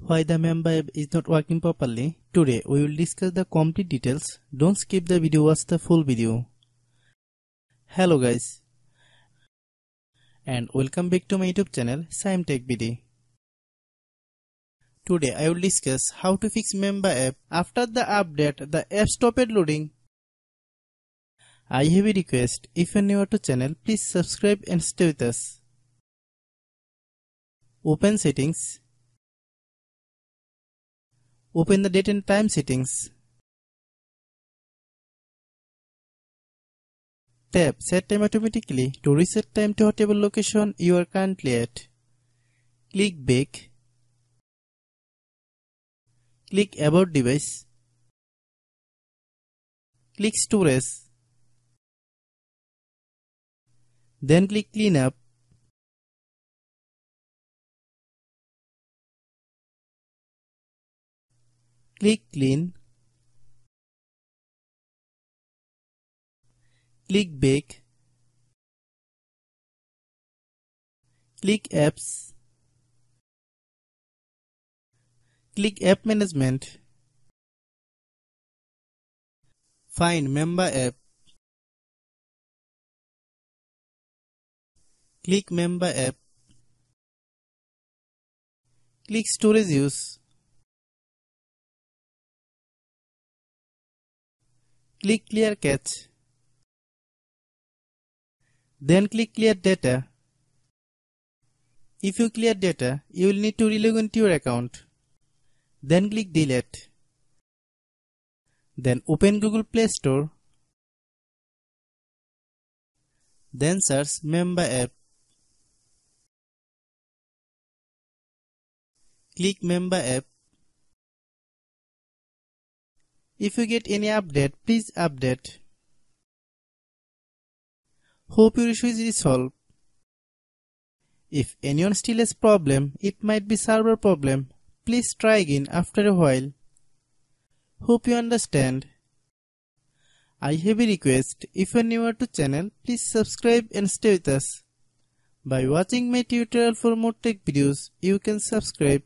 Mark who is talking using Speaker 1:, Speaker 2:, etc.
Speaker 1: Why the Mamba app is not working properly? Today we will discuss the complete details. Don't skip the video, watch the full video. Hello guys, and welcome back to my YouTube channel Shaem Tech BD. Today I will discuss how to fix Mamba app. After the update, the app stopped loading. I have a request. If you are new to channel, please subscribe and stay with us. Open settings. Open the date and time settings. Tap Set Time Automatically to reset time to whatever location you are currently at. Click Back. Click About Device. Click Storage. Then click Clean Up. Click Clean. Click Back. Click Apps. Click App Management. Find Mamba app. Click Mamba app. Click Storage Use. Click Clear Cache. Then click Clear Data. If you clear data, you will need to relog into your account. Then click Delete. Then open Google Play Store. Then search Mamba app. Click Mamba app. If you get any update, please update. Hope your issue is resolved. If anyone still has problem, it might be server problem. Please try again after a while. Hope you understand. I have a request. If you are newer to channel, please subscribe and stay with us. By watching my tutorial for more tech videos, you can subscribe.